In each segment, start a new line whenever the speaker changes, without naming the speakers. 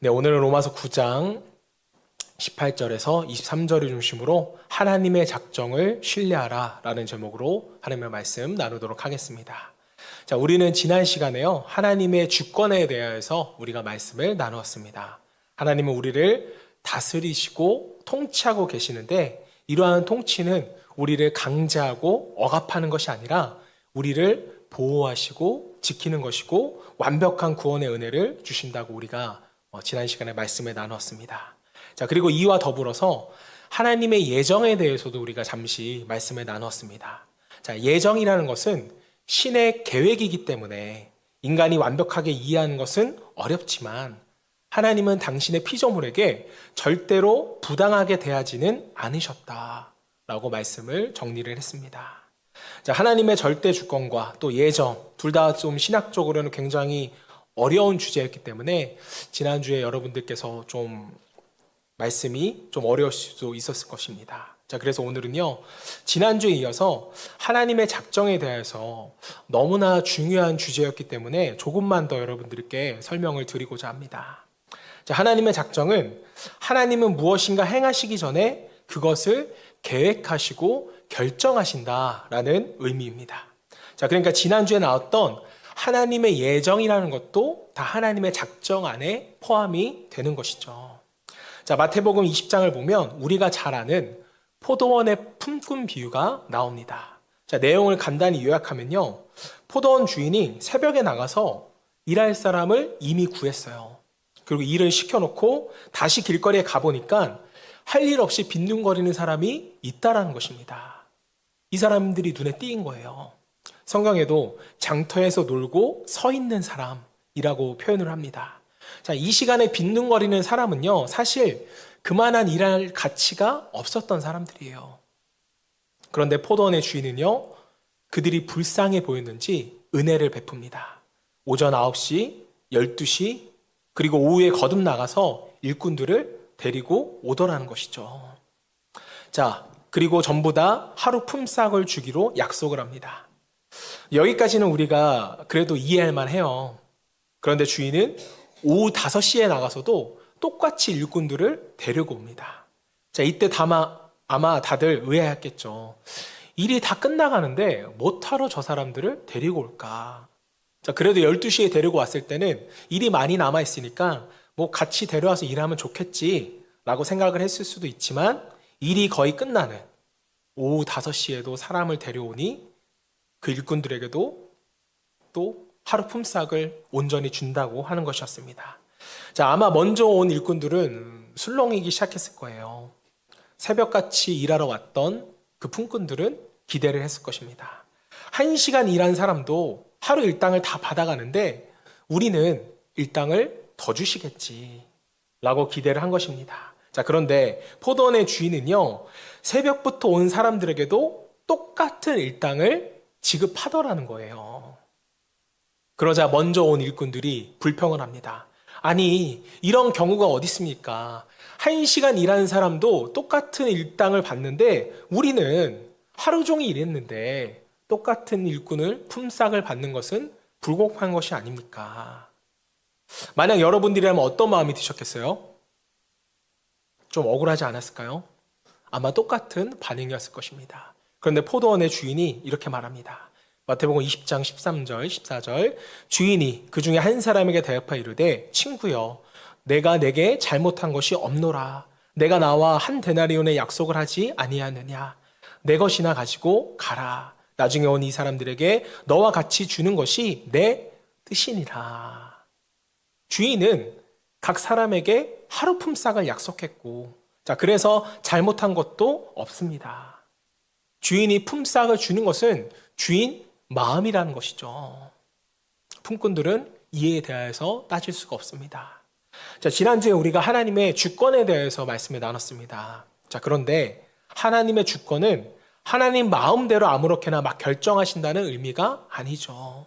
네, 오늘은 로마서 9장 18절에서 23절을 중심으로 하나님의 작정을 신뢰하라 라는 제목으로 하나님의 말씀 나누도록 하겠습니다. 자, 우리는 지난 시간에요, 하나님의 주권에 대해서 우리가 말씀을 나누었습니다. 하나님은 우리를 다스리시고 통치하고 계시는데, 이러한 통치는 우리를 강제하고 억압하는 것이 아니라 우리를 보호하시고 지키는 것이고 완벽한 구원의 은혜를 주신다고 우리가 지난 시간에 말씀을 나눴습니다. 자, 그리고 이와 더불어서 하나님의 예정에 대해서도 우리가 잠시 말씀을 나눴습니다. 자, 예정이라는 것은 신의 계획이기 때문에 인간이 완벽하게 이해하는 것은 어렵지만, 하나님은 당신의 피조물에게 절대로 부당하게 대하지는 않으셨다라고 말씀을 정리를 했습니다. 자, 하나님의 절대 주권과 또 예정, 둘 다 좀 신학적으로는 굉장히 어려운 주제였기 때문에 지난주에 여러분들께서 좀 말씀이 좀 어려울 수도 있었을 것입니다. 자, 그래서 오늘은요, 지난주에 이어서 하나님의 작정에 대해서 너무나 중요한 주제였기 때문에 조금만 더 여러분들께 설명을 드리고자 합니다. 자, 하나님의 작정은 하나님은 무엇인가 행하시기 전에 그것을 계획하시고 결정하신다라는 의미입니다. 자, 그러니까 지난주에 나왔던 하나님의 예정이라는 것도 다 하나님의 작정 안에 포함이 되는 것이죠. 자, 마태복음 20장을 보면 우리가 잘 아는 포도원의 품꾼 비유가 나옵니다. 자, 내용을 간단히 요약하면요, 포도원 주인이 새벽에 나가서 일할 사람을 이미 구했어요. 그리고 일을 시켜놓고 다시 길거리에 가보니까 할 일 없이 빈둥거리는 사람이 있다라는 것입니다. 이 사람들이 눈에 띄인 거예요. 성경에도 장터에서 놀고 서 있는 사람이라고 표현을 합니다. 자, 이 시간에 빈둥거리는 사람은요, 사실 그만한 일할 가치가 없었던 사람들이에요. 그런데 포도원의 주인은요, 그들이 불쌍해 보였는지 은혜를 베풉니다. 오전 9시, 12시, 그리고 오후에 거듭 나가서 일꾼들을 데리고 오더라는 것이죠. 자, 그리고 전부 다 하루 품삯을 주기로 약속을 합니다. 여기까지는 우리가 그래도 이해할 만해요. 그런데 주인은 오후 5시에 나가서도 똑같이 일꾼들을 데리고 옵니다. 자, 이때 아마 다들 의아했겠죠. 일이 다 끝나가는데 뭐하러 저 사람들을 데리고 올까? 자, 그래도 12시에 데리고 왔을 때는 일이 많이 남아있으니까 뭐 같이 데려와서 일하면 좋겠지 라고 생각을 했을 수도 있지만, 일이 거의 끝나는 오후 5시에도 사람을 데려오니 그 일꾼들에게도 또 하루 품삯을 온전히 준다고 하는 것이었습니다. 자, 아마 먼저 온 일꾼들은 술렁이기 시작했을 거예요. 새벽같이 일하러 왔던 그 품꾼들은 기대를 했을 것입니다. 1시간 일한 사람도 하루 일당을 다 받아가는데 우리는 일당을 더 주시겠지 라고 기대를 한 것입니다. 자, 그런데 포도원의 주인은요, 새벽부터 온 사람들에게도 똑같은 일당을 지급하더라는 거예요. 그러자 먼저 온 일꾼들이 불평을 합니다. 아니, 이런 경우가 어디 있습니까? 1시간 일한 사람도 똑같은 일당을 받는데 우리는 하루 종일 일했는데 똑같은 일꾼을 품삯을 받는 것은 불공평한 것이 아닙니까? 만약 여러분들이라면 어떤 마음이 드셨겠어요? 좀 억울하지 않았을까요? 아마 똑같은 반응이었을 것입니다. 그런데 포도원의 주인이 이렇게 말합니다. 마태복음 20장 13절, 14절, 주인이 그 중에 한 사람에게 대답하여 이르되, 친구여, 내가 내게 잘못한 것이 없노라. 내가 나와 한 데나리온의 약속을 하지 아니하느냐. 내 것이나 가지고 가라. 나중에 온 이 사람들에게 너와 같이 주는 것이 내 뜻이니라. 주인은 각 사람에게 하루 품삯을 약속했고, 자, 그래서 잘못한 것도 없습니다. 주인이 품삯을 주는 것은 주인 마음이라는 것이죠. 품꾼들은 이에 대해서 따질 수가 없습니다. 자, 지난주에 우리가 하나님의 주권에 대해서 말씀을 나눴습니다. 자, 그런데 하나님의 주권은 하나님 마음대로 아무렇게나 막 결정하신다는 의미가 아니죠.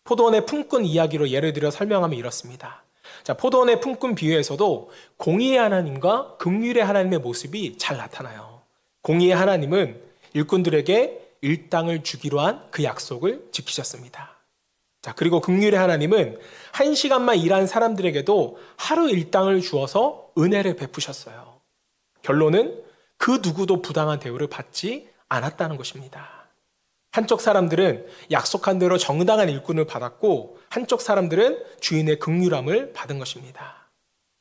포도원의 품꾼 이야기로 예를 들어 설명하면 이렇습니다. 자, 포도원의 품꾼 비유에서도 공의의 하나님과 긍휼의 하나님의 모습이 잘 나타나요. 공의의 하나님은 일꾼들에게 일당을 주기로 한 그 약속을 지키셨습니다. 자, 그리고 긍휼의 하나님은 1시간만 일한 사람들에게도 하루 일당을 주어서 은혜를 베푸셨어요. 결론은 그 누구도 부당한 대우를 받지 않았다는 것입니다. 한쪽 사람들은 약속한 대로 정당한 일꾼을 받았고 한쪽 사람들은 주인의 긍휼함을 받은 것입니다.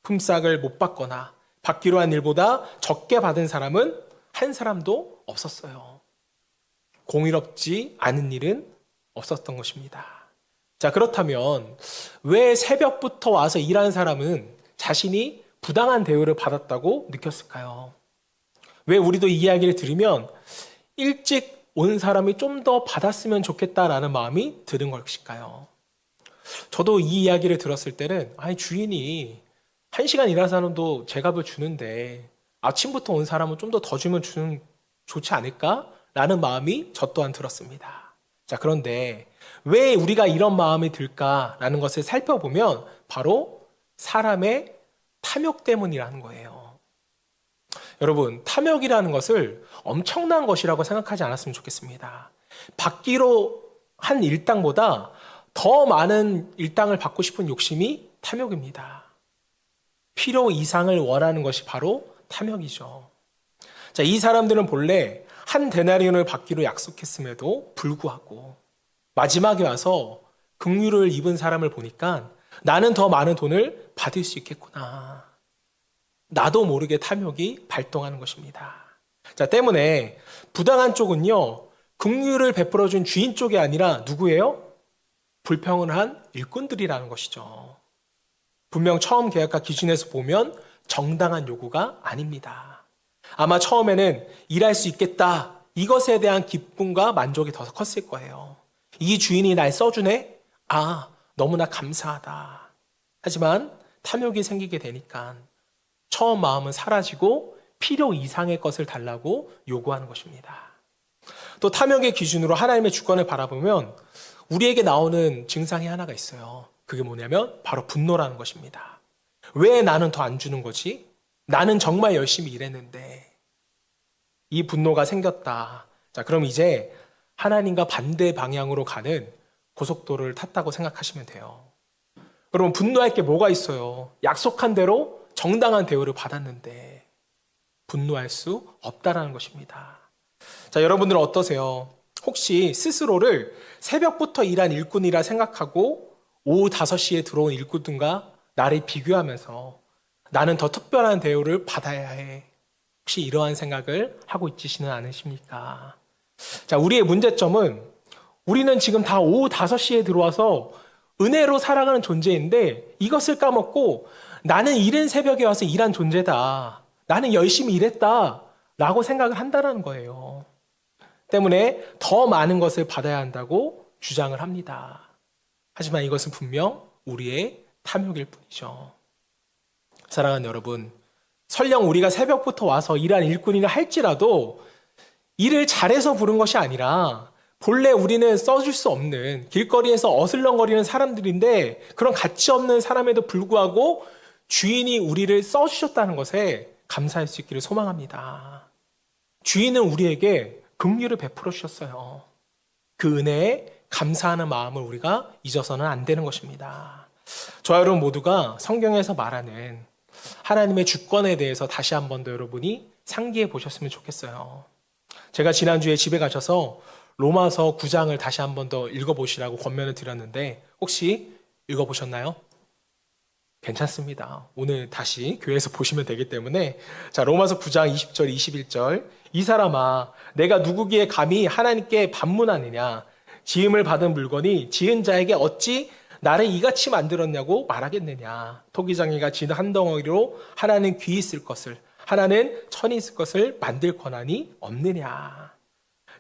품삯을 못 받거나 받기로 한 일보다 적게 받은 사람은 한 사람도 없었어요. 공의롭지 않은 일은 없었던 것입니다. 자, 그렇다면 왜 새벽부터 와서 일한 사람은 자신이 부당한 대우를 받았다고 느꼈을까요? 왜 우리도 이 이야기를 들으면 일찍 온 사람이 좀 더 받았으면 좋겠다라는 마음이 드는 것일까요? 저도 이 이야기를 들었을 때는 주인이 1시간 일한 사람도 제값을 주는데 아침부터 온 사람은 좀 더 주면 좋지 않을까? 라는 마음이 저 또한 들었습니다. 자, 그런데 왜 우리가 이런 마음이 들까라는 것을 살펴보면 바로 사람의 탐욕 때문이라는 거예요. 여러분, 탐욕이라는 것을 엄청난 것이라고 생각하지 않았으면 좋겠습니다. 받기로 한 일당보다 더 많은 일당을 받고 싶은 욕심이 탐욕입니다. 필요 이상을 원하는 것이 바로 탐욕이죠. 자, 이 사람들은 본래 한 데나리온을 받기로 약속했음에도 불구하고 마지막에 와서 긍휼을 입은 사람을 보니까 나는 더 많은 돈을 받을 수 있겠구나. 나도 모르게 탐욕이 발동하는 것입니다. 자, 때문에 부당한 쪽은요, 긍휼을 베풀어준 주인 쪽이 아니라 누구예요? 불평을 한 일꾼들이라는 것이죠. 분명 처음 계약과 기준에서 보면 정당한 요구가 아닙니다. 아마 처음에는 일할 수 있겠다, 이것에 대한 기쁨과 만족이 더 컸을 거예요. 이 주인이 날 써주네? 너무나 감사하다. 하지만 탐욕이 생기게 되니까 처음 마음은 사라지고 필요 이상의 것을 달라고 요구하는 것입니다. 또 탐욕의 기준으로 하나님의 주권을 바라보면 우리에게 나오는 증상이 하나가 있어요. 그게 뭐냐면 바로 분노라는 것입니다. 왜 나는 더 안 주는 거지? 나는 정말 열심히 일했는데. 이 분노가 생겼다. 자, 그럼 이제 하나님과 반대 방향으로 가는 고속도로를 탔다고 생각하시면 돼요. 여러분, 분노할 게 뭐가 있어요? 약속한 대로 정당한 대우를 받았는데 분노할 수 없다라는 것입니다. 자, 여러분들은 어떠세요? 혹시 스스로를 새벽부터 일한 일꾼이라 생각하고 오후 5시에 들어온 일꾼들과 나를 비교하면서 나는 더 특별한 대우를 받아야 해. 혹시 이러한 생각을 하고 있지는 않으십니까? 자, 우리의 문제점은 우리는 지금 다 오후 5시에 들어와서 은혜로 살아가는 존재인데 이것을 까먹고 나는 이른 새벽에 와서 일한 존재다. 나는 열심히 일했다. 라고 생각을 한다는 거예요. 때문에 더 많은 것을 받아야 한다고 주장을 합니다. 하지만 이것은 분명 우리의 탐욕일 뿐이죠. 사랑하는 여러분, 설령 우리가 새벽부터 와서 일한 일꾼이라 할지라도 일을 잘해서 부른 것이 아니라 본래 우리는 써줄 수 없는 길거리에서 어슬렁거리는 사람들인데 그런 가치 없는 사람에도 불구하고 주인이 우리를 써주셨다는 것에 감사할 수 있기를 소망합니다. 주인은 우리에게 긍휼을 베풀어 주셨어요. 그 은혜에 감사하는 마음을 우리가 잊어서는 안 되는 것입니다. 저와 여러분 모두가 성경에서 말하는 하나님의 주권에 대해서 다시 한 번 더 여러분이 상기해 보셨으면 좋겠어요. 제가 지난주에 집에 가셔서 로마서 9장을 다시 한 번 더 읽어보시라고 권면을 드렸는데 혹시 읽어보셨나요? 괜찮습니다. 오늘 다시 교회에서 보시면 되기 때문에 자, 로마서 9장 20절 21절 이 사람아 내가 누구기에 감히 하나님께 반문하느냐 지음을 받은 물건이 지은 자에게 어찌 나를 이같이 만들었냐고 말하겠느냐. 토기장이가 진 한 덩어리로 하나는 귀 있을 것을 하나는 천이 있을 것을 만들 권한이 없느냐.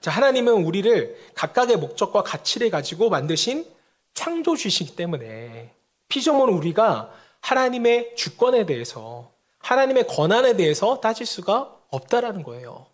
자, 하나님은 우리를 각각의 목적과 가치를 가지고 만드신 창조주시기 때문에 피조물 우리가 하나님의 주권에 대해서 하나님의 권한에 대해서 따질 수가 없다라는 거예요.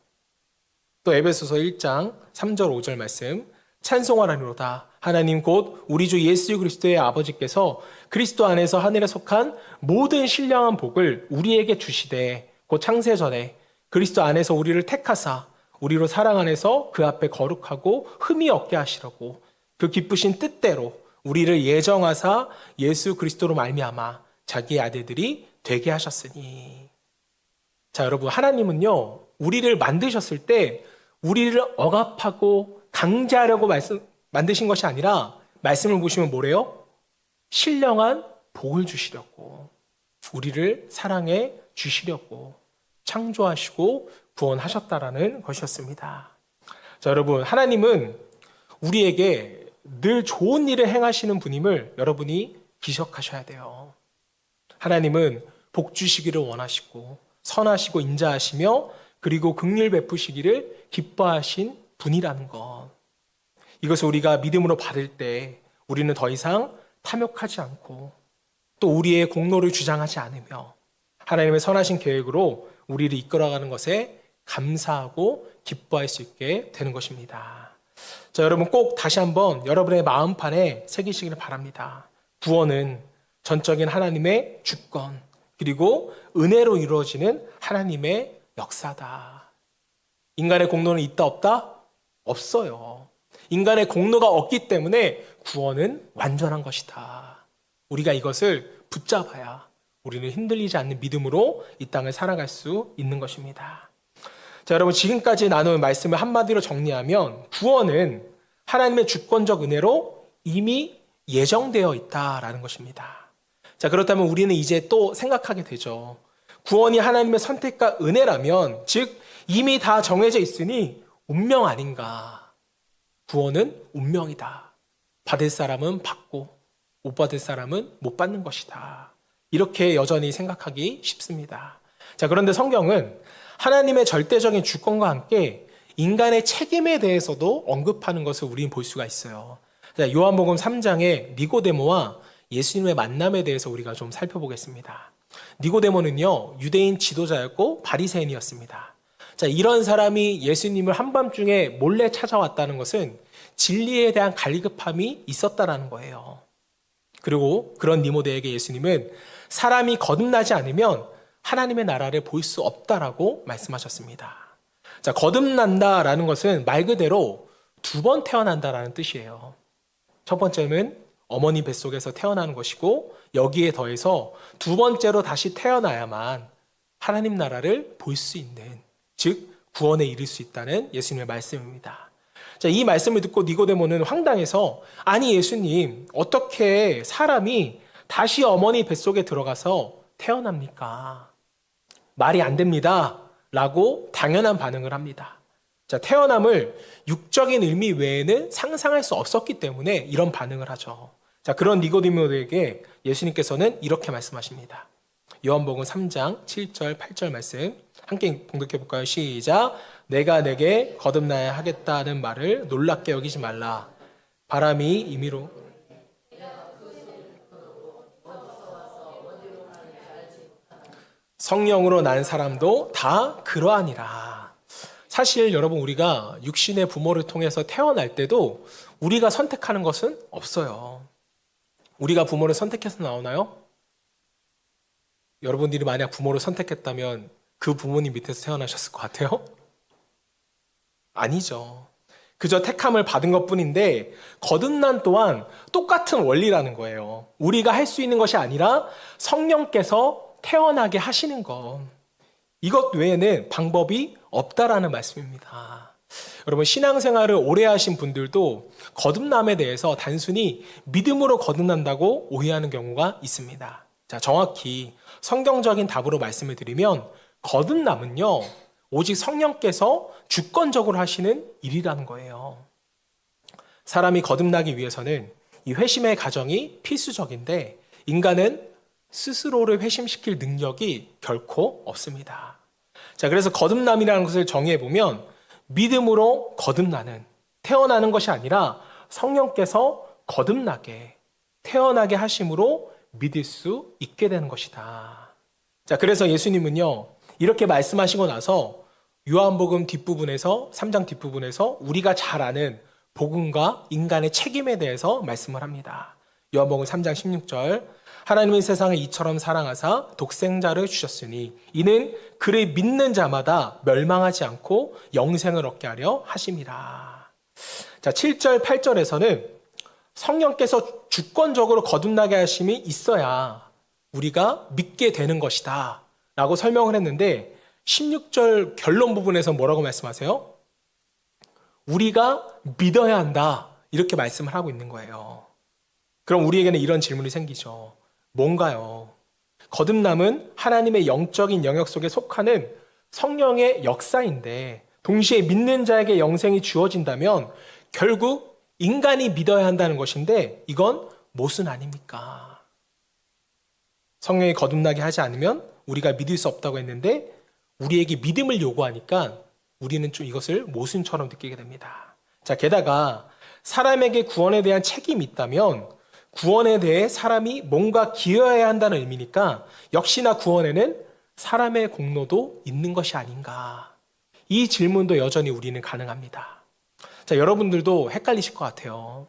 또 에베소서 1장 3절 5절 말씀 찬송하라니로다. 하나님 곧 우리 주 예수 그리스도의 아버지께서 그리스도 안에서 하늘에 속한 모든 신령한 복을 우리에게 주시되 곧 창세 전에 그리스도 안에서 우리를 택하사 우리로 사랑 안에서 그 앞에 거룩하고 흠이 없게 하시려고 그 기쁘신 뜻대로 우리를 예정하사 예수 그리스도로 말미암아 자기의 아들들이 되게 하셨으니. 자, 여러분, 하나님은요, 우리를 만드셨을 때 우리를 억압하고 강제하려고 만드신 것이 아니라, 말씀을 보시면 뭐래요? 신령한 복을 주시려고, 우리를 사랑해 주시려고 창조하시고 구원하셨다라는 것이었습니다. 자, 여러분, 하나님은 우리에게 늘 좋은 일을 행하시는 분임을 여러분이 기억하셔야 돼요. 하나님은 복 주시기를 원하시고 선하시고 인자하시며 그리고 긍휼 베푸시기를 기뻐하신 분이라는 것. 이것을 우리가 믿음으로 받을 때 우리는 더 이상 탐욕하지 않고 또 우리의 공로를 주장하지 않으며 하나님의 선하신 계획으로 우리를 이끌어가는 것에 감사하고 기뻐할 수 있게 되는 것입니다. 자, 여러분 꼭 다시 한번 여러분의 마음판에 새기시기를 바랍니다. 구원은 전적인 하나님의 주권 그리고 은혜로 이루어지는 하나님의 역사다. 인간의 공로는 있다 없다? 없어요. 인간의 공로가 없기 때문에 구원은 완전한 것이다. 우리가 이것을 붙잡아야 우리는 흔들리지 않는 믿음으로 이 땅을 살아갈 수 있는 것입니다. 자, 여러분 지금까지 나눈 말씀을 한마디로 정리하면 구원은 하나님의 주권적 은혜로 이미 예정되어 있다라는 것입니다. 자, 그렇다면 우리는 이제 또 생각하게 되죠. 구원이 하나님의 선택과 은혜라면 즉 이미 다 정해져 있으니 운명 아닌가. 구원은 운명이다. 받을 사람은 받고 못 받을 사람은 못 받는 것이다. 이렇게 여전히 생각하기 쉽습니다. 자, 그런데 성경은 하나님의 절대적인 주권과 함께 인간의 책임에 대해서도 언급하는 것을 우리는 볼 수가 있어요. 자, 요한복음 3장의 니고데모와 예수님의 만남에 대해서 우리가 좀 살펴보겠습니다. 니고데모는요, 유대인 지도자였고 바리새인이었습니다. 자, 이런 사람이 예수님을 한밤중에 몰래 찾아왔다는 것은 진리에 대한 갈급함이 있었다라는 거예요. 그리고 그런 니고데에게 예수님은 사람이 거듭나지 않으면 하나님의 나라를 볼 수 없다라고 말씀하셨습니다. 자, 거듭난다라는 것은 말 그대로 두 번 태어난다라는 뜻이에요. 첫 번째는 어머니 뱃속에서 태어나는 것이고 여기에 더해서 두 번째로 다시 태어나야만 하나님 나라를 볼 수 있는, 즉 구원에 이를 수 있다는 예수님의 말씀입니다. 자, 이 말씀을 듣고 니고데모는 황당해서 아니 예수님 어떻게 사람이 다시 어머니 뱃속에 들어가서 태어납니까? 말이 안 됩니다 라고 당연한 반응을 합니다. 자, 태어남을 육적인 의미 외에는 상상할 수 없었기 때문에 이런 반응을 하죠. 자, 그런 니고데모에게 예수님께서는 이렇게 말씀하십니다. 요한복음 3장 7절 8절 말씀 함께 봉독해 볼까요? 시작. 내가 내게 거듭나야 하겠다는 말을 놀랍게 여기지 말라. 바람이 임의로 성령으로 난 사람도 다 그러하니라. 사실 여러분 우리가 육신의 부모를 통해서 태어날 때도 우리가 선택하는 것은 없어요. 우리가 부모를 선택해서 나오나요? 여러분들이 만약 부모를 선택했다면 그 부모님 밑에서 태어나셨을 것 같아요? 아니죠. 그저 택함을 받은 것뿐인데 거듭난 또한 똑같은 원리라는 거예요. 우리가 할 수 있는 것이 아니라 성령께서 태어나게 하시는 것. 이것 외에는 방법이 없다라는 말씀입니다. 여러분 신앙생활을 오래 하신 분들도 거듭남에 대해서 단순히 믿음으로 거듭난다고 오해하는 경우가 있습니다. 자, 정확히 성경적인 답으로 말씀을 드리면 거듭남은요 오직 성령께서 주권적으로 하시는 일이라는 거예요. 사람이 거듭나기 위해서는 이 회심의 과정이 필수적인데 인간은 스스로를 회심시킬 능력이 결코 없습니다. 자, 그래서 거듭남이라는 것을 정의해보면 믿음으로 거듭나는, 태어나는 것이 아니라 성령께서 거듭나게, 태어나게 하심으로 믿을 수 있게 되는 것이다. 자, 그래서 예수님은요, 이렇게 말씀하시고 나서 요한복음 뒷부분에서, 3장 뒷부분에서 우리가 잘 아는 복음과 인간의 책임에 대해서 말씀을 합니다. 요한복음 3장 16절 하나님은 세상을 이처럼 사랑하사 독생자를 주셨으니 이는 그를 믿는 자마다 멸망하지 않고 영생을 얻게 하려 하심이라. 자, 7절 8절에서는 성령께서 주권적으로 거듭나게 하심이 있어야 우리가 믿게 되는 것이다 라고 설명을 했는데 16절 결론 부분에서 뭐라고 말씀하세요? 우리가 믿어야 한다 이렇게 말씀을 하고 있는 거예요. 그럼 우리에게는 이런 질문이 생기죠. 뭔가요? 거듭남은 하나님의 영적인 영역 속에 속하는 성령의 역사인데 동시에 믿는 자에게 영생이 주어진다면 결국 인간이 믿어야 한다는 것인데 이건 모순 아닙니까? 성령이 거듭나게 하지 않으면 우리가 믿을 수 없다고 했는데 우리에게 믿음을 요구하니까 우리는 좀 이것을 모순처럼 느끼게 됩니다. 자, 게다가 사람에게 구원에 대한 책임이 있다면 구원에 대해 사람이 뭔가 기여해야 한다는 의미니까 역시나 구원에는 사람의 공로도 있는 것이 아닌가. 이 질문도 여전히 우리는 가능합니다. 자, 여러분들도 헷갈리실 것 같아요.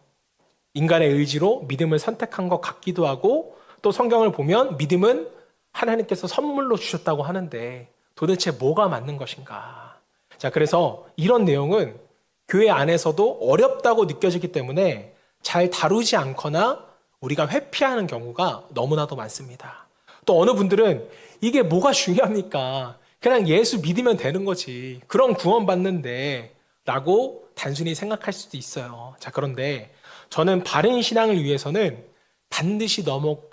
인간의 의지로 믿음을 선택한 것 같기도 하고 또 성경을 보면 믿음은 하나님께서 선물로 주셨다고 하는데 도대체 뭐가 맞는 것인가? 자, 그래서 이런 내용은 교회 안에서도 어렵다고 느껴지기 때문에 잘 다루지 않거나 우리가 회피하는 경우가 너무나도 많습니다. 또 어느 분들은 이게 뭐가 중요합니까? 그냥 예수 믿으면 되는 거지. 그럼 구원받는데 라고 단순히 생각할 수도 있어요. 자, 그런데 저는 바른 신앙을 위해서는 반드시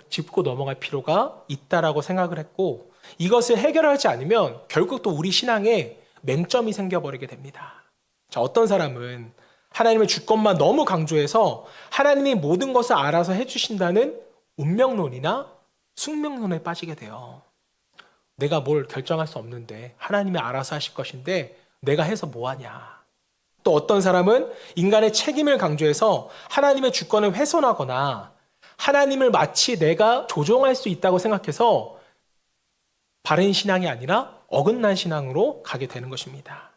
짚고 넘어갈 필요가 있다라고 생각을 했고 이것을 해결하지 않으면 결국 또 우리 신앙에 맹점이 생겨버리게 됩니다. 자, 어떤 사람은 하나님의 주권만 너무 강조해서 하나님이 모든 것을 알아서 해주신다는 운명론이나 숙명론에 빠지게 돼요. 내가 뭘 결정할 수 없는데 하나님이 알아서 하실 것인데 내가 해서 뭐하냐. 또 어떤 사람은 인간의 책임을 강조해서 하나님의 주권을 훼손하거나 하나님을 마치 내가 조종할 수 있다고 생각해서 바른 신앙이 아니라 어긋난 신앙으로 가게 되는 것입니다.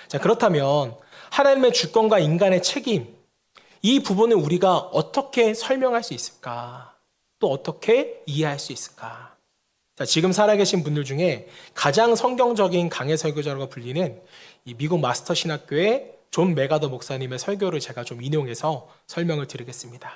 자, 그렇다면 하나님의 주권과 인간의 책임, 이 부분을 우리가 어떻게 설명할 수 있을까? 또 어떻게 이해할 수 있을까? 자, 지금 살아계신 분들 중에 가장 성경적인 강해 설교자라고 불리는 이 미국 마스터 신학교의 존 메가더 목사님의 설교를 제가 좀 인용해서 설명을 드리겠습니다.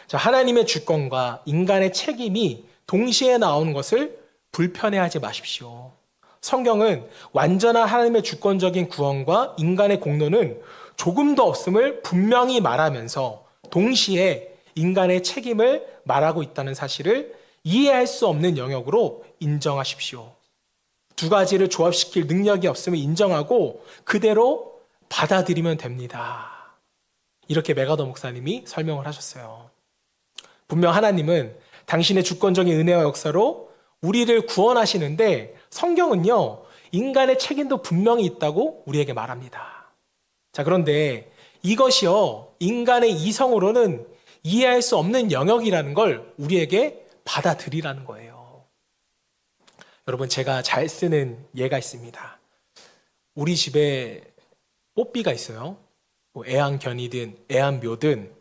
자, 하나님의 주권과 인간의 책임이 동시에 나오는 것을 불편해하지 마십시오. 성경은 완전한 하나님의 주권적인 구원과 인간의 공로는 조금도 없음을 분명히 말하면서 동시에 인간의 책임을 말하고 있다는 사실을 이해할 수 없는 영역으로 인정하십시오. 두 가지를 조합시킬 능력이 없음을 인정하고 그대로 받아들이면 됩니다. 이렇게 메가더 목사님이 설명을 하셨어요. 분명 하나님은 당신의 주권적인 은혜와 역사로 우리를 구원하시는데 성경은요, 인간의 책임도 분명히 있다고 우리에게 말합니다. 자, 그런데 이것이요, 인간의 이성으로는 이해할 수 없는 영역이라는 걸 우리에게 받아들이라는 거예요. 여러분, 제가 잘 쓰는 예가 있습니다. 우리 집에 뽀삐가 있어요. 뭐 애완견이든 애완묘든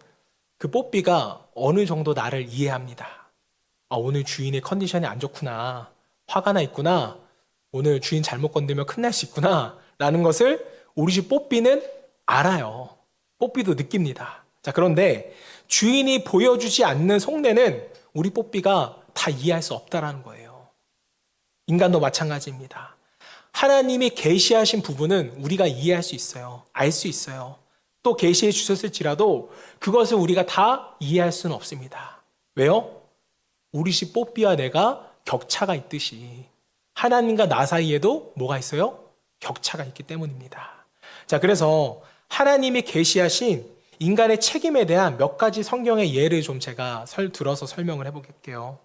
그 뽀삐가 어느 정도 나를 이해합니다. 아, 오늘 주인의 컨디션이 안 좋구나. 화가 나 있구나. 오늘 주인 잘못 건들면 큰일 날 수 있구나. 라는 것을 우리 집 뽀삐는 알아요. 뽀삐도 느낍니다. 자, 그런데 주인이 보여주지 않는 속내는 우리 뽀삐가 다 이해할 수 없다라는 거예요. 인간도 마찬가지입니다. 하나님이 계시하신 부분은 우리가 이해할 수 있어요. 알 수 있어요. 또 계시해 주셨을지라도 그것을 우리가 다 이해할 수는 없습니다. 왜요? 우리 집 뽀삐와 내가 격차가 있듯이 하나님과 나 사이에도 뭐가 있어요? 격차가 있기 때문입니다. 자, 그래서 하나님이 계시하신 인간의 책임에 대한 몇 가지 성경의 예를 좀 제가 들어서 설명을 해볼게요.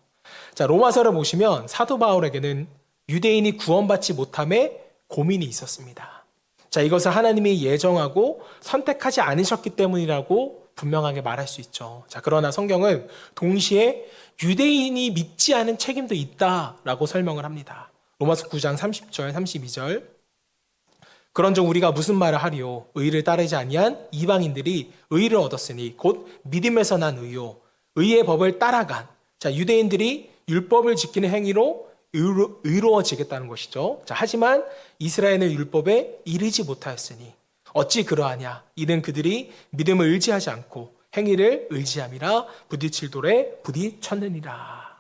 자, 로마서를 보시면 사도 바울에게는 유대인이 구원받지 못함에 고민이 있었습니다. 자, 이것을 하나님이 예정하고 선택하지 않으셨기 때문이라고 분명하게 말할 수 있죠. 자, 그러나 성경은 동시에 유대인이 믿지 않은 책임도 있다라고 설명을 합니다. 로마서 9장 30절, 32절. 그런즉 우리가 무슨 말을 하리요? 의를 따르지 아니한 이방인들이 의를 얻었으니 곧 믿음에서 난 의요. 의의 법을 따라간. 자, 유대인들이 율법을 지키는 행위로 의로워지겠다는 것이죠. 자, 하지만 이스라엘은 율법에 이르지 못하였으니 어찌 그러하냐? 이는 그들이 믿음을 의지하지 않고 행위를 의지함이라 부딪힐 돌에 부딪혔느니라.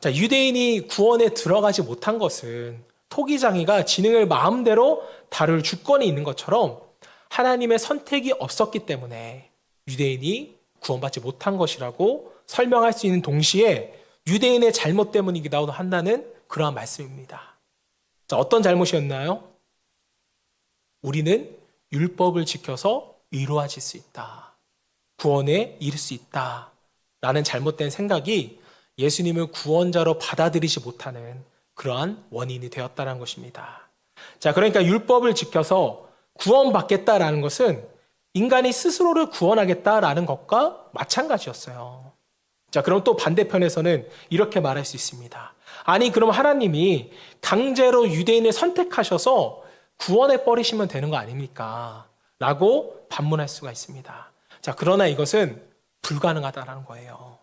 자, 유대인이 구원에 들어가지 못한 것은 토기장이가 진흙을 마음대로 다룰 주권이 있는 것처럼 하나님의 선택이 없었기 때문에 유대인이 구원받지 못한 것이라고 설명할 수 있는 동시에 유대인의 잘못 때문이기도 한다는 그러한 말씀입니다. 자, 어떤 잘못이었나요? 우리는 율법을 지켜서 의로워질 수 있다. 구원에 이를 수 있다. 라는 잘못된 생각이 예수님을 구원자로 받아들이지 못하는 그러한 원인이 되었다는 것입니다. 자, 그러니까 율법을 지켜서 구원받겠다라는 것은 인간이 스스로를 구원하겠다라는 것과 마찬가지였어요. 자, 그럼 또 반대편에서는 이렇게 말할 수 있습니다. 아니, 그럼 하나님이 강제로 유대인을 선택하셔서 구원해 버리시면 되는 거 아닙니까? 라고 반문할 수가 있습니다. 자, 그러나 이것은 불가능하다라는 거예요.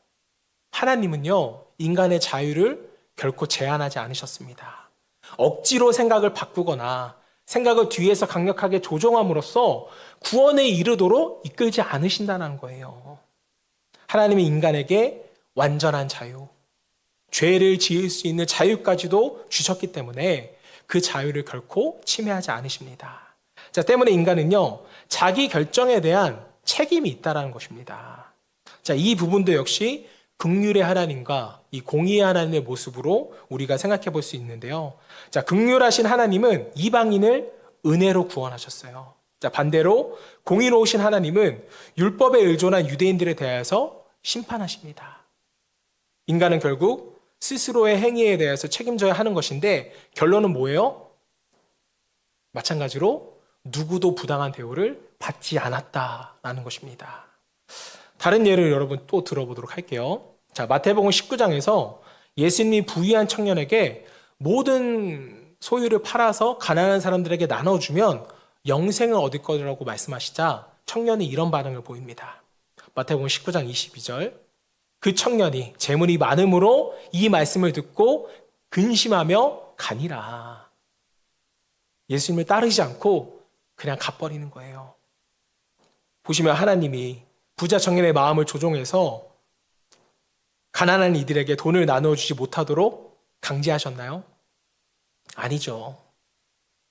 하나님은요, 인간의 자유를 결코 제한하지 않으셨습니다. 억지로 생각을 바꾸거나 생각을 뒤에서 강력하게 조종함으로써 구원에 이르도록 이끌지 않으신다는 거예요. 하나님이 인간에게 완전한 자유, 죄를 지을 수 있는 자유까지도 주셨기 때문에 그 자유를 결코 침해하지 않으십니다. 자, 때문에 인간은요, 자기 결정에 대한 책임이 있다는 것입니다. 자, 이 부분도 역시 긍휼의 하나님과 이 공의의 하나님의 모습으로 우리가 생각해 볼 수 있는데요. 자, 긍휼하신 하나님은 이방인을 은혜로 구원하셨어요. 자, 반대로 공의로우신 하나님은 율법에 의존한 유대인들에 대해서 심판하십니다. 인간은 결국 스스로의 행위에 대해서 책임져야 하는 것인데 결론은 뭐예요? 마찬가지로 누구도 부당한 대우를 받지 않았다라는 것입니다. 다른 예를 여러분 또 들어보도록 할게요. 자, 마태복음 19장에서 예수님이 부유한 청년에게 모든 소유를 팔아서 가난한 사람들에게 나눠주면 영생을 얻을 거라고 말씀하시자 청년이 이런 반응을 보입니다. 마태복음 19장 22절. 그 청년이 재물이 많음으로 이 말씀을 듣고 근심하며 가니라. 예수님을 따르지 않고 그냥 가버리는 거예요. 보시면 하나님이 부자 청년의 마음을 조종해서 가난한 이들에게 돈을 나눠주지 못하도록 강제하셨나요? 아니죠.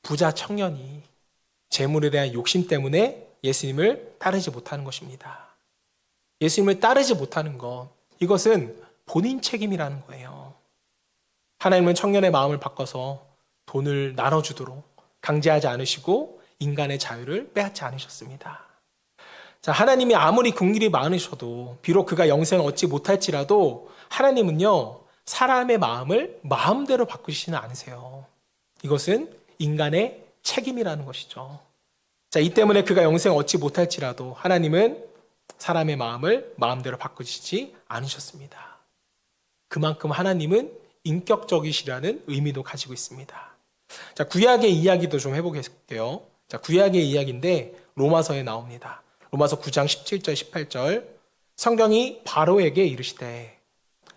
부자 청년이 재물에 대한 욕심 때문에 예수님을 따르지 못하는 것입니다. 예수님을 따르지 못하는 것, 이것은 본인 책임이라는 거예요. 하나님은 청년의 마음을 바꿔서 돈을 나눠주도록 강제하지 않으시고 인간의 자유를 빼앗지 않으셨습니다. 자, 하나님이 아무리 긍휼이 많으셔도 비록 그가 영생을 얻지 못할지라도 하나님은요, 사람의 마음을 마음대로 바꾸시지는 않으세요. 이것은 인간의 책임이라는 것이죠. 자, 이 때문에 그가 영생을 얻지 못할지라도 하나님은 사람의 마음을 마음대로 바꾸시지 않으셨습니다. 그만큼 하나님은 인격적이시라는 의미도 가지고 있습니다. 자, 구약의 이야기도 좀 해보겠게요. 자, 구약의 이야기인데 로마서에 나옵니다. 로마서 9장 17절 18절. 성경이 바로에게 이르시되,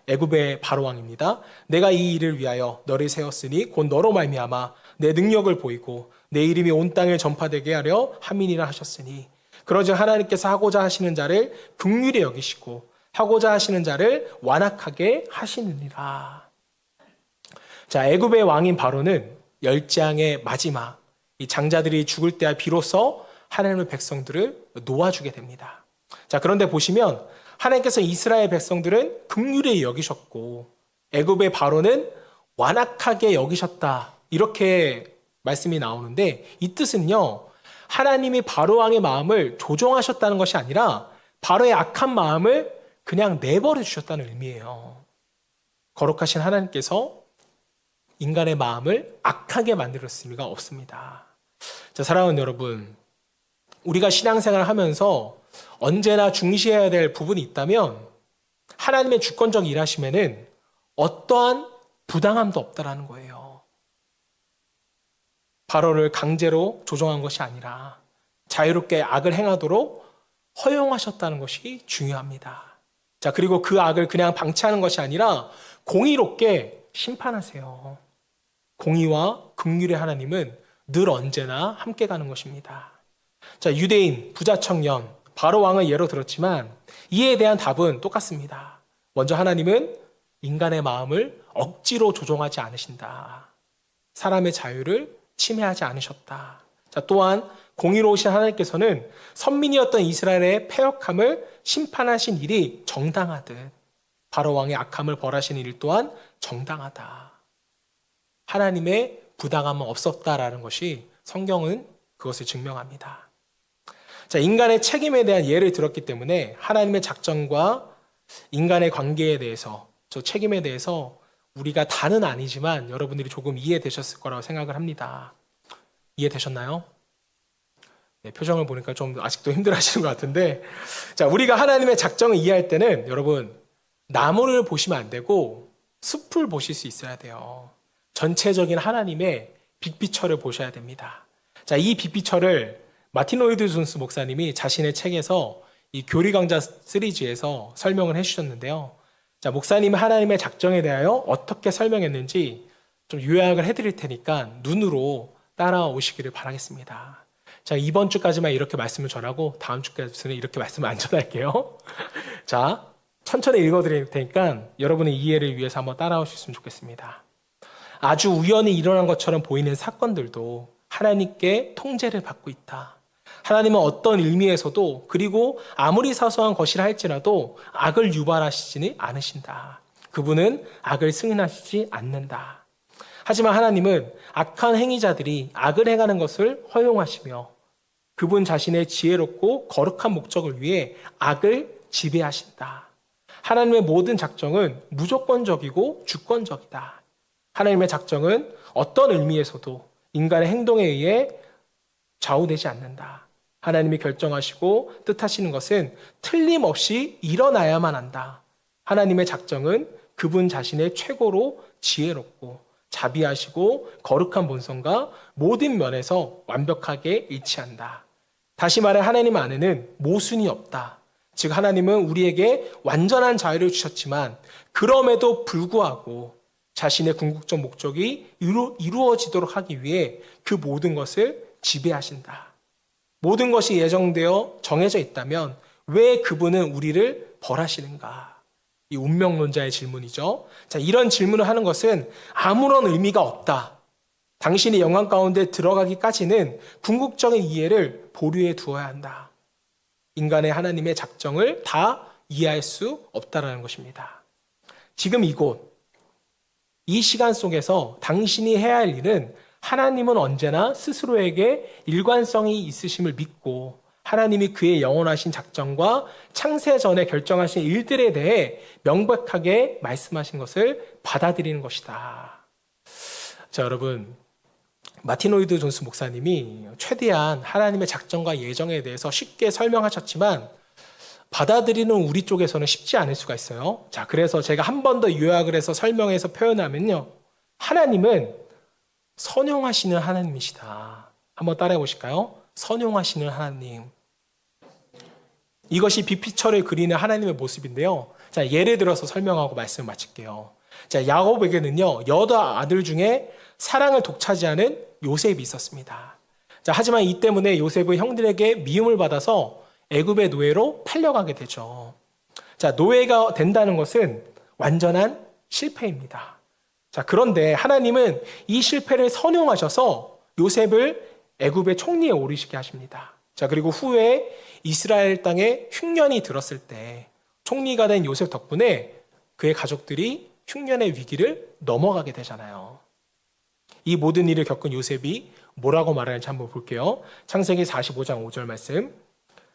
애굽의 바로왕입니다. 내가 이 일을 위하여 너를 세웠으니 곧 너로 말미암아 내 능력을 보이고 내 이름이 온 땅에 전파되게 하려 함이니라 하셨으니, 그러즉 하나님께서 하고자 하시는 자를 긍휼히 여기시고 하고자 하시는 자를 완악하게 하시느니라. 자, 애굽의 왕인 바로는 열장의 마지막, 이 장자들이 죽을 때야 비로소 하나님의 백성들을 놓아주게 됩니다. 자, 그런데 보시면 하나님께서 이스라엘 백성들은 긍휼히 여기셨고 애굽의 바로는 완악하게 여기셨다, 이렇게 말씀이 나오는데, 이 뜻은요, 하나님이 바로 왕의 마음을 조종하셨다는 것이 아니라 바로의 악한 마음을 그냥 내버려 주셨다는 의미예요. 거룩하신 하나님께서 인간의 마음을 악하게 만들었을 리가 없습니다. 자, 사랑하는 여러분, 우리가 신앙생활을 하면서 언제나 중시해야 될 부분이 있다면 하나님의 주권적 일하심에는 어떠한 부당함도 없다라는 거예요. 바로를 강제로 조종한 것이 아니라 자유롭게 악을 행하도록 허용하셨다는 것이 중요합니다. 자, 그리고 그 악을 그냥 방치하는 것이 아니라 공의롭게 심판하세요. 공의와 긍휼의 하나님은 늘 언제나 함께 가는 것입니다. 자, 유대인, 부자 청년, 바로 왕을 예로 들었지만 이에 대한 답은 똑같습니다. 먼저 하나님은 인간의 마음을 억지로 조종하지 않으신다. 사람의 자유를 침해하지 않으셨다. 자, 또한 공의로우신 하나님께서는 선민이었던 이스라엘의 패역함을 심판하신 일이 정당하듯 바로 왕의 악함을 벌하신 일 또한 정당하다. 하나님의 부당함은 없었다라는 것이 성경은 그것을 증명합니다. 자, 인간의 책임에 대한 예를 들었기 때문에 하나님의 작정과 인간의 관계에 대해서, 저 책임에 대해서 우리가 다는 아니지만 여러분들이 조금 이해되셨을 거라고 생각을 합니다. 이해되셨나요? 네, 표정을 보니까 좀 아직도 힘들어 하시는 것 같은데, 자, 우리가 하나님의 작정을 이해할 때는 여러분, 나무를 보시면 안 되고 숲을 보실 수 있어야 돼요. 전체적인 하나님의 빅피처를 보셔야 됩니다. 자, 이 빅피처를 마틴 로이드 존스 목사님이 자신의 책에서 이 교리 강좌 시리즈에서 설명을 해주셨는데요. 자, 목사님은 하나님의 작정에 대하여 어떻게 설명했는지 좀 요약을 해드릴 테니까 눈으로 따라오시기를 바라겠습니다. 자, 이번 주까지만 이렇게 말씀을 전하고 다음 주까지는 이렇게 말씀을 안 전할게요. 자, 천천히 읽어드릴 테니까 여러분의 이해를 위해서 한번 따라오셨으면 좋겠습니다. 아주 우연히 일어난 것처럼 보이는 사건들도 하나님께 통제를 받고 있다. 하나님은 어떤 의미에서도 그리고 아무리 사소한 것이라 할지라도 악을 유발하시지는 않으신다. 그분은 악을 승인하시지 않는다. 하지만 하나님은 악한 행위자들이 악을 행하는 것을 허용하시며 그분 자신의 지혜롭고 거룩한 목적을 위해 악을 지배하신다. 하나님의 모든 작정은 무조건적이고 주권적이다. 하나님의 작정은 어떤 의미에서도 인간의 행동에 의해 좌우되지 않는다. 하나님이 결정하시고 뜻하시는 것은 틀림없이 일어나야만 한다. 하나님의 작정은 그분 자신의 최고로 지혜롭고 자비하시고 거룩한 본성과 모든 면에서 완벽하게 일치한다. 다시 말해 하나님 안에는 모순이 없다. 즉 하나님은 우리에게 완전한 자유를 주셨지만 그럼에도 불구하고 자신의 궁극적 목적이 이루어지도록 하기 위해 그 모든 것을 지배하신다. 모든 것이 예정되어 정해져 있다면 왜 그분은 우리를 벌하시는가? 이 운명론자의 질문이죠. 자, 이런 질문을 하는 것은 아무런 의미가 없다. 당신이 영광 가운데 들어가기까지는 궁극적인 이해를 보류해 두어야 한다. 인간의 하나님의 작정을 다 이해할 수 없다라는 것입니다. 지금 이곳, 이 시간 속에서 당신이 해야 할 일은 하나님은 언제나 스스로에게 일관성이 있으심을 믿고 하나님이 그의 영원하신 작정과 창세 전에 결정하신 일들에 대해 명백하게 말씀하신 것을 받아들이는 것이다. 자, 여러분, 마틴 로이드 존스 목사님이 최대한 하나님의 작정과 예정에 대해서 쉽게 설명하셨지만 받아들이는 우리 쪽에서는 쉽지 않을 수가 있어요. 자, 그래서 제가 한 번 더 요약을 해서 설명해서 표현하면요. 하나님은 선용하시는 하나님이시다. 한번 따라해 보실까요? 선용하시는 하나님. 이것이 빅피처를 그리는 하나님의 모습인데요. 자, 예를 들어서 설명하고 말씀을 마칠게요. 자, 야곱에게는요, 여덟 아들 중에 사랑을 독차지하는 요셉이 있었습니다. 자, 하지만 이 때문에 요셉은 형들에게 미움을 받아서 애굽의 노예로 팔려가게 되죠. 자, 노예가 된다는 것은 완전한 실패입니다. 자, 그런데 하나님은 이 실패를 선용하셔서 요셉을 애굽의 총리에 오르시게 하십니다. 자, 그리고 후에 이스라엘 땅에 흉년이 들었을 때 총리가 된 요셉 덕분에 그의 가족들이 흉년의 위기를 넘어가게 되잖아요. 이 모든 일을 겪은 요셉이 뭐라고 말하는지 한번 볼게요. 창세기 45장 5절 말씀.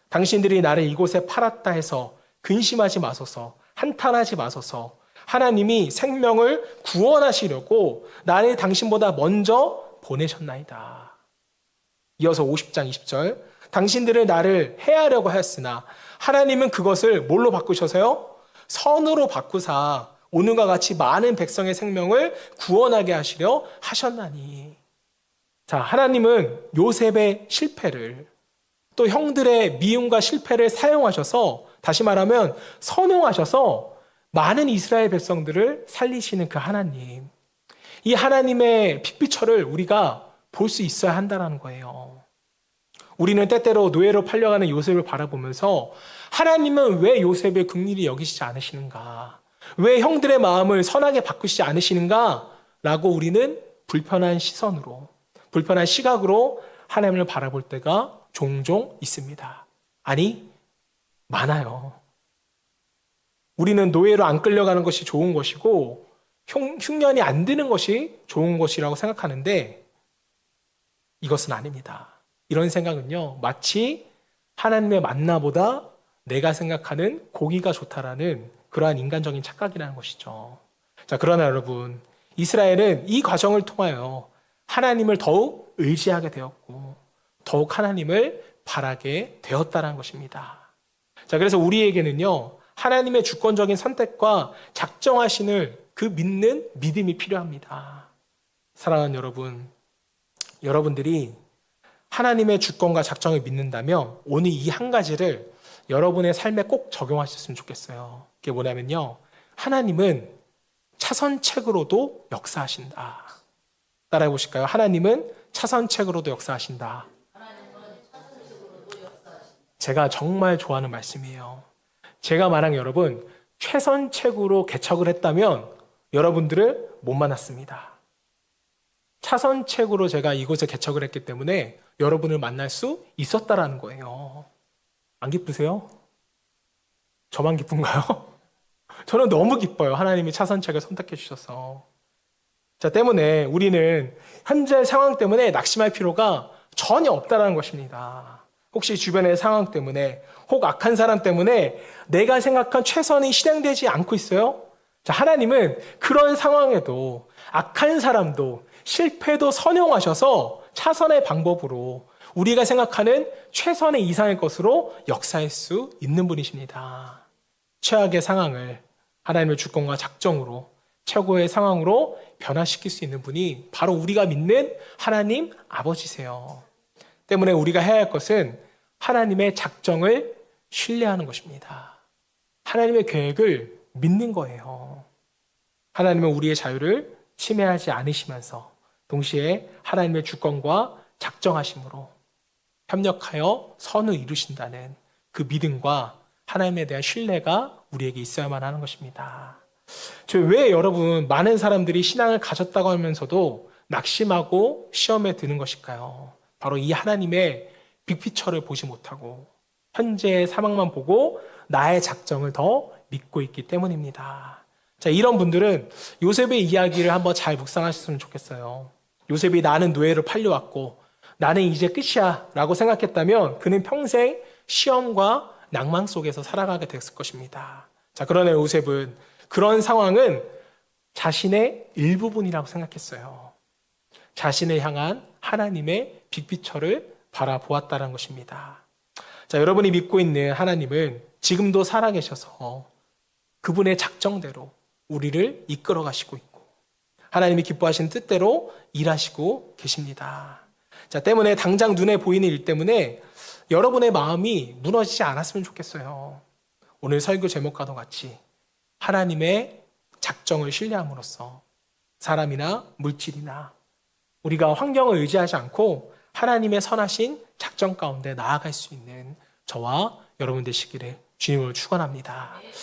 당신들이 나를 이곳에 팔았다 해서 근심하지 마소서, 한탄하지 마소서. 하나님이 생명을 구원하시려고 나를 당신보다 먼저 보내셨나이다. 이어서 50장 20절. 당신들을 나를 해하려고 하였으나 하나님은 그것을 뭘로 바꾸셔서요? 선으로 바꾸사 오늘과 같이 많은 백성의 생명을 구원하게 하시려 하셨나니. 자, 하나님은 요셉의 실패를 또 형들의 미움과 실패를 사용하셔서 다시 말하면 선용하셔서 많은 이스라엘 백성들을 살리시는 그 하나님. 이 하나님의 빅피처를 우리가 볼 수 있어야 한다는 거예요. 우리는 때때로 노예로 팔려가는 요셉을 바라보면서 하나님은 왜 요셉을 긍휼히 여기시지 않으시는가? 왜 형들의 마음을 선하게 바꾸시지 않으시는가? 라고 우리는 불편한 시선으로, 불편한 시각으로 하나님을 바라볼 때가 종종 있습니다. 아니, 많아요. 우리는 노예로 안 끌려가는 것이 좋은 것이고 흉년이 안 드는 것이 좋은 것이라고 생각하는데 이것은 아닙니다. 이런 생각은요, 마치 하나님의 만나보다 내가 생각하는 고기가 좋다라는 그러한 인간적인 착각이라는 것이죠. 자, 그러나 여러분, 이스라엘은 이 과정을 통하여 하나님을 더욱 의지하게 되었고 더욱 하나님을 바라게 되었다는 것입니다. 자, 그래서 우리에게는요, 하나님의 주권적인 선택과 작정하심을 그 믿는 믿음이 필요합니다. 사랑하는 여러분, 여러분들이 하나님의 주권과 작정을 믿는다면 오늘 이 한 가지를 여러분의 삶에 꼭 적용하셨으면 좋겠어요. 그게 뭐냐면요, 하나님은 차선책으로도 역사하신다. 따라해 보실까요? 하나님은 차선책으로도 역사하신다. 제가 정말 좋아하는 말씀이에요. 제가 만약 여러분 최선책으로 개척을 했다면 여러분들을 못 만났습니다. 차선책으로 제가 이곳에 개척을 했기 때문에 여러분을 만날 수 있었다라는 거예요. 안 기쁘세요? 저만 기쁜가요? 저는 너무 기뻐요. 하나님이 차선책을 선택해 주셔서. 자, 때문에 우리는 현재 상황 때문에 낙심할 필요가 전혀 없다는 것입니다. 혹시 주변의 상황 때문에 혹 악한 사람 때문에 내가 생각한 최선이 실행되지 않고 있어요? 자, 하나님은 그런 상황에도 악한 사람도 실패도 선용하셔서 차선의 방법으로 우리가 생각하는 최선의 이상의 것으로 역사할 수 있는 분이십니다. 최악의 상황을 하나님의 주권과 작정으로 최고의 상황으로 변화시킬 수 있는 분이 바로 우리가 믿는 하나님 아버지세요. 때문에 우리가 해야 할 것은 하나님의 작정을 신뢰하는 것입니다. 하나님의 계획을 믿는 거예요. 하나님은 우리의 자유를 침해하지 않으시면서 동시에 하나님의 주권과 작정하심으로 협력하여 선을 이루신다는 그 믿음과 하나님에 대한 신뢰가 우리에게 있어야만 하는 것입니다. 왜 여러분 많은 사람들이 신앙을 가졌다고 하면서도 낙심하고 시험에 드는 것일까요? 바로 이 하나님의 빅피처를 보지 못하고 현재의 상황만 보고 나의 작정을 더 믿고 있기 때문입니다. 자, 이런 분들은 요셉의 이야기를 한번 잘 묵상하셨으면 좋겠어요. 요셉이 나는 노예로 팔려왔고 나는 이제 끝이야 라고 생각했다면 그는 평생 시험과 낭만 속에서 살아가게 됐을 것입니다. 자, 그러나 요셉은 그런 상황은 자신의 일부분이라고 생각했어요. 자신을 향한 하나님의 빅피처를 바라보았다는 것입니다. 자, 여러분이 믿고 있는 하나님은 지금도 살아계셔서 그분의 작정대로 우리를 이끌어 가시고 있고 하나님이 기뻐하시는 뜻대로 일하시고 계십니다. 자, 때문에 당장 눈에 보이는 일 때문에 여러분의 마음이 무너지지 않았으면 좋겠어요. 오늘 설교 제목과도 같이 하나님의 작정을 신뢰함으로써 사람이나 물질이나 우리가 환경을 의지하지 않고 하나님의 선하신 작정 가운데 나아갈 수 있는 저와 여러분 되시기를 주님으로 축원합니다.